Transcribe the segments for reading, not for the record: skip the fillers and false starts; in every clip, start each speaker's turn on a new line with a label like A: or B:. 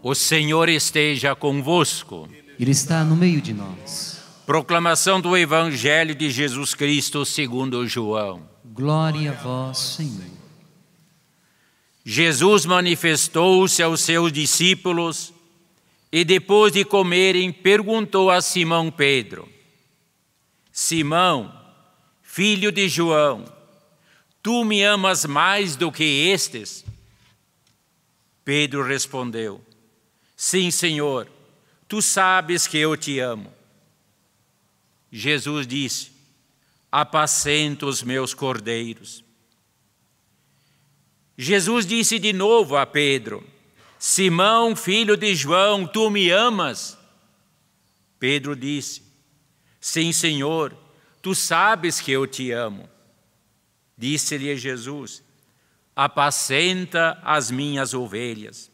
A: O Senhor esteja convosco.
B: Ele está no meio de nós.
A: Proclamação do Evangelho de Jesus Cristo segundo João.
B: Glória a vós, Senhor.
A: Jesus manifestou-se aos seus discípulos e, depois de comerem, perguntou a Simão Pedro: Simão, filho de João, tu me amas mais do que estes? Pedro respondeu: Sim, Senhor, tu sabes que eu te amo. Jesus disse: Apacenta os meus cordeiros. Jesus disse de novo a Pedro: Simão, filho de João, tu me amas? Pedro disse: Sim, Senhor, tu sabes que eu te amo. Disse-lhe Jesus: Apacenta as minhas ovelhas.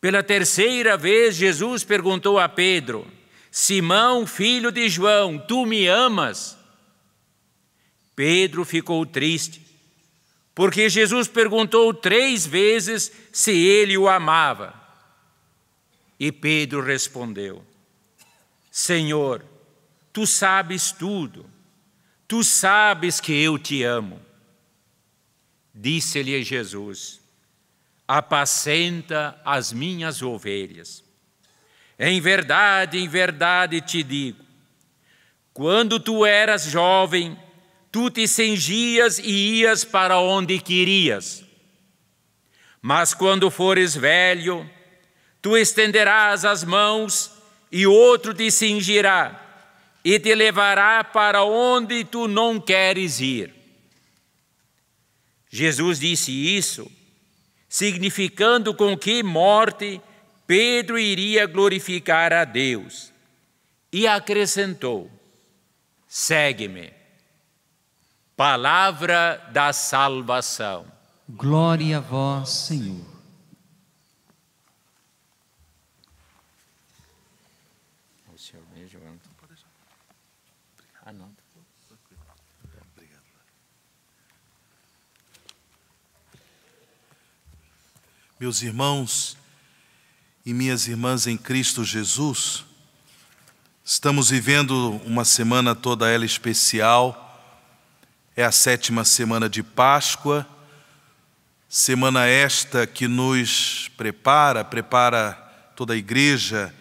A: Pela terceira vez, Jesus perguntou a Pedro: Simão, filho de João, tu me amas? Pedro ficou triste, porque Jesus perguntou 3 vezes se ele o amava. E Pedro respondeu: Senhor, tu sabes tudo, tu sabes que eu te amo. Disse-lhe Jesus: Apacenta as minhas ovelhas. Em verdade te digo, quando tu eras jovem, tu te cingias e ias para onde querias. Mas quando fores velho, tu estenderás as mãos e outro te cingirá e te levará para onde tu não queres ir. Jesus disse isso, significando com que morte Pedro iria glorificar a Deus. E acrescentou: Segue-me. Palavra da salvação.
B: Glória a vós, Senhor.
A: O senhor mesmo, anota.
C: Obrigado. Meus irmãos e minhas irmãs em Cristo Jesus, estamos vivendo uma semana toda ela especial. É a 7ª semana de Páscoa, semana esta que nos prepara toda a igreja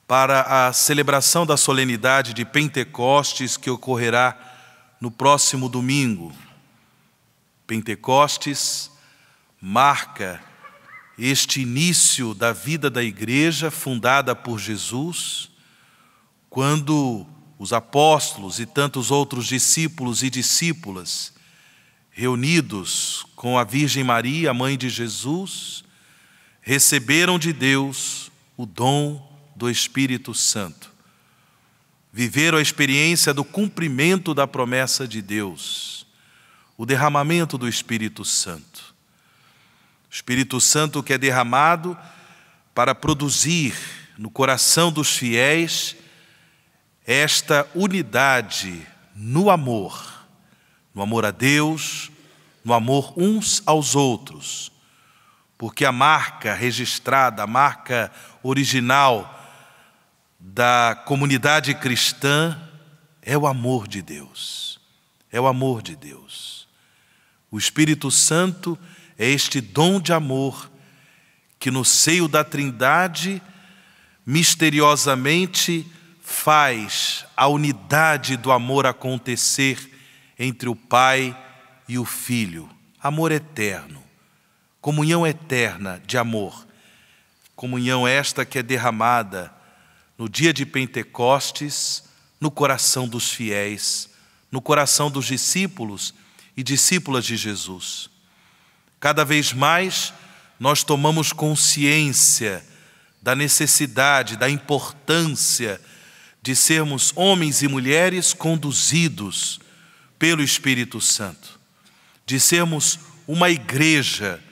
C: para a celebração da solenidade de Pentecostes, que ocorrerá no próximo domingo. Pentecostes marca este início da vida da igreja fundada por Jesus, quando os apóstolos e tantos outros discípulos e discípulas, reunidos com a Virgem Maria, a mãe de Jesus, receberam de Deus o dom do Espírito Santo. Viveram a experiência do cumprimento da promessa de Deus, o derramamento do Espírito Santo. O Espírito Santo que é derramado para produzir no coração dos fiéis esta unidade no amor a Deus, no amor uns aos outros, porque a marca registrada, a marca original da comunidade cristã é o amor de Deus, é o amor de Deus. O Espírito Santo é este dom de amor que no seio da Trindade misteriosamente faz a unidade do amor acontecer entre o Pai e o Filho. Amor eterno, comunhão eterna de amor. Comunhão esta que é derramada no dia de Pentecostes, no coração dos fiéis, no coração dos discípulos e discípulas de Jesus. Cada vez mais nós tomamos consciência da necessidade, da importância de sermos homens e mulheres conduzidos pelo Espírito Santo, de sermos uma igreja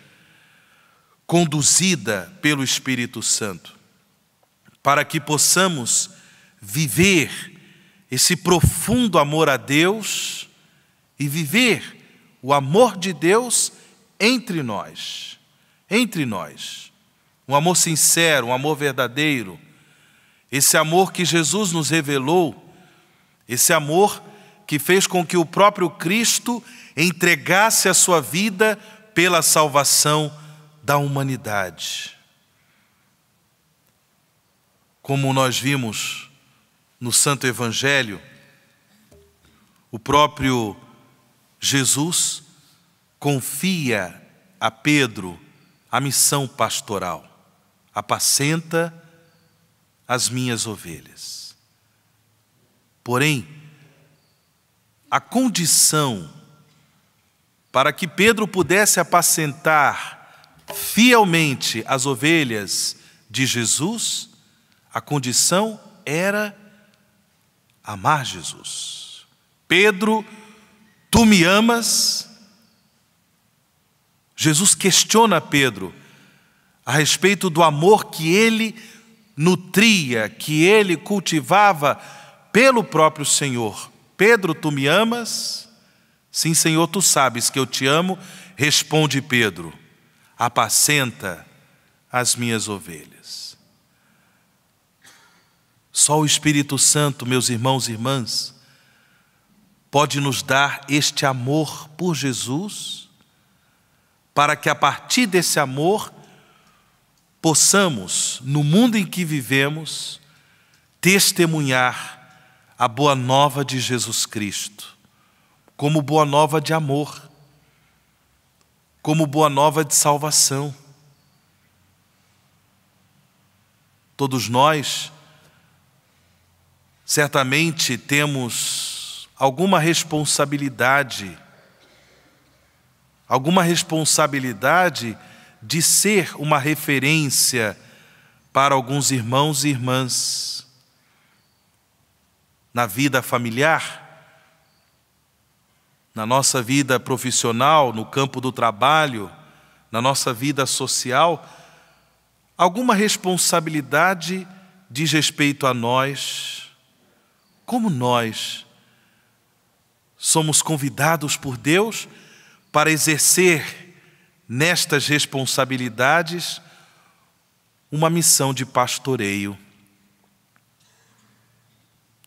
C: conduzida pelo Espírito Santo, para que possamos viver esse profundo amor a Deus e viver o amor de Deus entre nós. Entre nós. um amor sincero, um amor verdadeiro, esse amor que Jesus nos revelou, esse amor que fez com que o próprio Cristo entregasse a sua vida pela salvação da humanidade. Como nós vimos no Santo Evangelho, o próprio Jesus confia a Pedro a missão pastoral: apacenta as minhas ovelhas. Porém, a condição para que Pedro pudesse apacentar fielmente as ovelhas de Jesus, a condição era amar Jesus. Pedro, tu me amas? Jesus questiona Pedro a respeito do amor que ele nutria, que ele cultivava pelo próprio Senhor. Pedro, tu me amas? Sim, Senhor, tu sabes que eu te amo. Responde Pedro: apacenta as minhas ovelhas. Só o Espírito Santo, meus irmãos e irmãs, pode nos dar este amor por Jesus, para que a partir desse amor possamos, no mundo em que vivemos, testemunhar a boa nova de Jesus Cristo, como boa nova de amor, como boa nova de salvação. Todos nós, certamente, temos alguma responsabilidade de ser uma referência para alguns irmãos e irmãs na vida familiar, na nossa vida profissional, no campo do trabalho, na nossa vida social. Alguma responsabilidade diz respeito a nós. Como nós somos convidados por Deus para exercer nestas responsabilidades uma missão de pastoreio.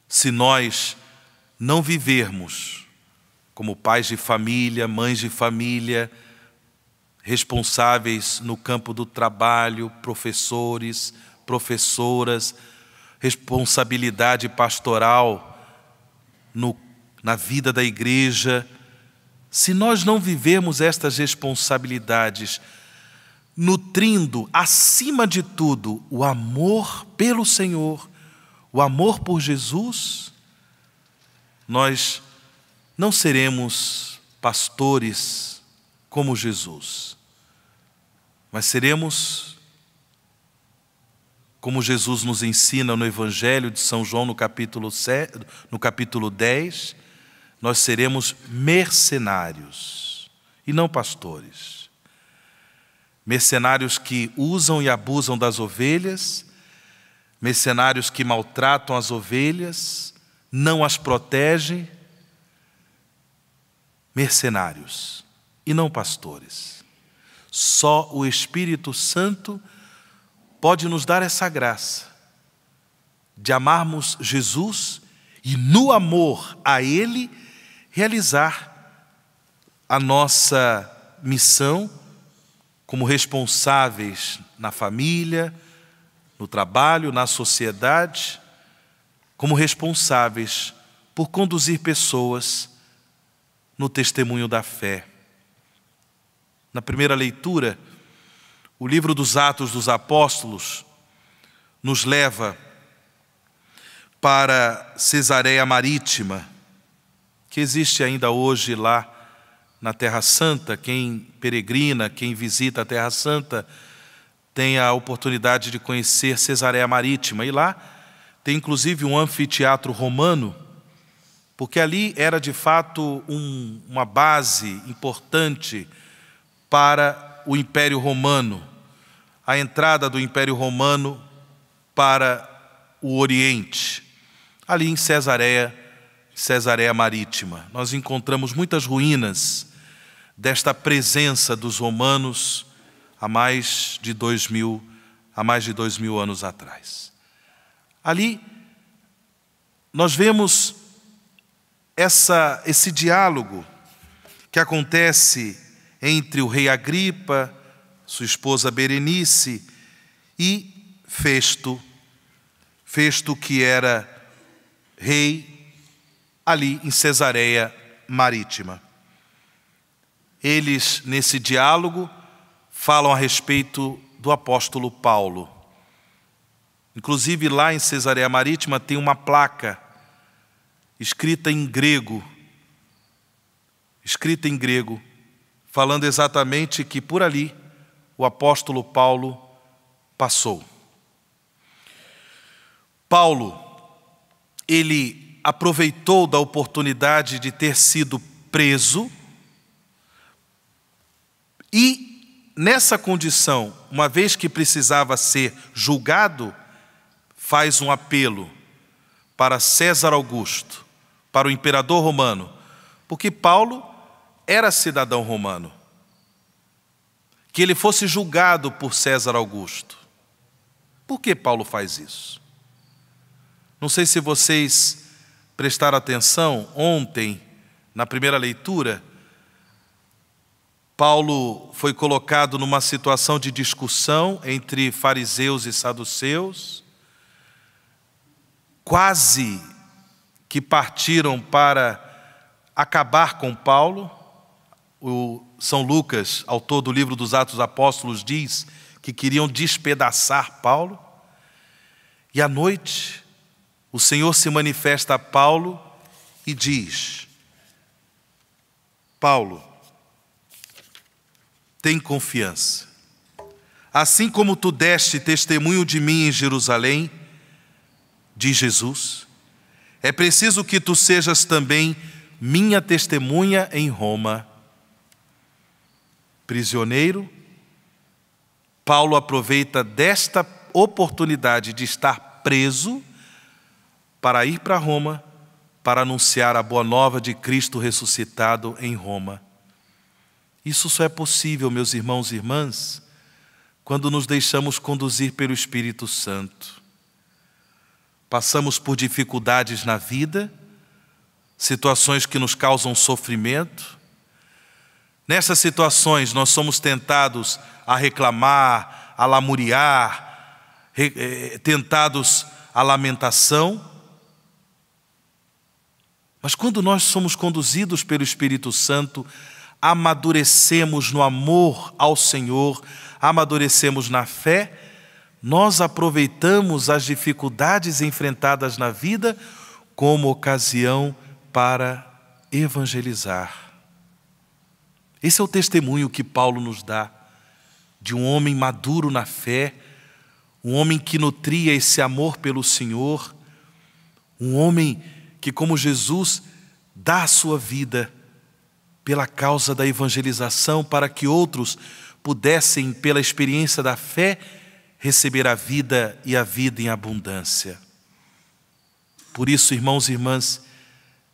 C: Se nós não vivermos como pais de família, mães de família, responsáveis no campo do trabalho, professores, professoras, responsabilidade pastoral na vida da igreja, se nós não vivermos estas responsabilidades, nutrindo, acima de tudo, o amor pelo Senhor, o amor por Jesus, nós não seremos pastores como Jesus, mas seremos, como Jesus nos ensina no Evangelho de São João, no capítulo 10, nós seremos mercenários e não pastores. Mercenários que usam e abusam das ovelhas, mercenários que maltratam as ovelhas, não as protegem. Mercenários e não pastores. Só o Espírito Santo pode nos dar essa graça de amarmos Jesus e, no amor a Ele, realizar a nossa missão como responsáveis na família, no trabalho, na sociedade, como responsáveis por conduzir pessoas no testemunho da fé. Na primeira leitura, o livro dos Atos dos Apóstolos nos leva para Cesareia Marítima, que existe ainda hoje lá na Terra Santa. Quem peregrina, quem visita a Terra Santa, tem a oportunidade de conhecer Cesareia Marítima. E lá tem inclusive um anfiteatro romano, porque ali era de fato uma base importante para o Império Romano, a entrada do Império Romano para o Oriente. Ali em Cesareia Marítima, nós encontramos muitas ruínas desta presença dos romanos há mais de 2000 há mais de 2000 anos atrás. Ali nós vemos esse diálogo que acontece entre o rei Agripa, sua esposa Berenice e Festo. Festo que era rei ali em Cesareia Marítima. Eles, nesse diálogo, falam a respeito do apóstolo Paulo. Inclusive, lá em Cesareia Marítima tem uma placa escrita em grego, falando exatamente que por ali o apóstolo Paulo passou. Paulo, ele aproveitou da oportunidade de ter sido preso e, nessa condição, uma vez que precisava ser julgado, faz um apelo para César Augusto, para o imperador romano, porque Paulo era cidadão romano, que ele fosse julgado por César Augusto. Por que Paulo faz isso? Não sei se vocês prestaram atenção, ontem, na primeira leitura, Paulo foi colocado numa situação de discussão entre fariseus e saduceus, quase que partiram para acabar com Paulo. O São Lucas, autor do livro dos Atos dos Apóstolos, diz que queriam despedaçar Paulo. E à noite, o Senhor se manifesta a Paulo e diz: Paulo, tem confiança. Assim como tu deste testemunho de mim em Jerusalém, diz Jesus, é preciso que tu sejas também minha testemunha em Roma. Prisioneiro, Paulo aproveita desta oportunidade de estar preso para ir para Roma, para anunciar a boa nova de Cristo ressuscitado em Roma. Isso só é possível, meus irmãos e irmãs, quando nos deixamos conduzir pelo Espírito Santo. Passamos por dificuldades na vida, situações que nos causam sofrimento. Nessas situações nós somos tentados a reclamar, a lamuriar, tentados à lamentação. Mas quando nós somos conduzidos pelo Espírito Santo, amadurecemos no amor ao Senhor, amadurecemos na fé, nós aproveitamos as dificuldades enfrentadas na vida como ocasião para evangelizar. Esse é o testemunho que Paulo nos dá de um homem maduro na fé, um homem que nutria esse amor pelo Senhor, um homem que, como Jesus, dá a sua vida pela causa da evangelização, para que outros pudessem, pela experiência da fé, receber a vida e a vida em abundância. Por isso, irmãos e irmãs,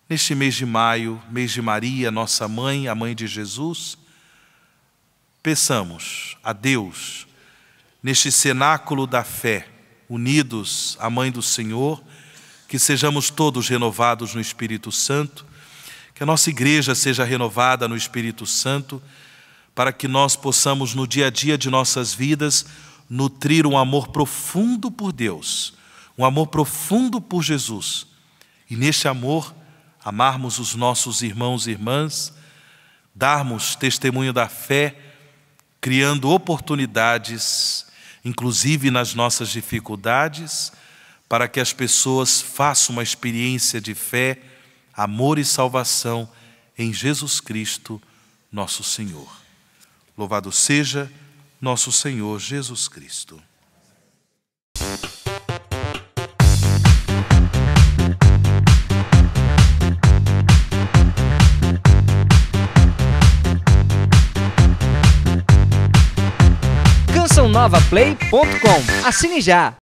C: neste mês de maio, mês de Maria, nossa mãe, a mãe de Jesus, peçamos a Deus, neste cenáculo da fé, unidos à mãe do Senhor, que sejamos todos renovados no Espírito Santo, que a nossa igreja seja renovada no Espírito Santo, para que nós possamos, no dia a dia de nossas vidas, nutrir um amor profundo por Deus, um amor profundo por Jesus. E neste amor, amarmos os nossos irmãos e irmãs, darmos testemunho da fé, criando oportunidades, inclusive nas nossas dificuldades, para que as pessoas façam uma experiência de fé, amor e salvação em Jesus Cristo, nosso Senhor. Louvado seja nosso Senhor Jesus Cristo.
D: cançãonovaplay.com. Assine já!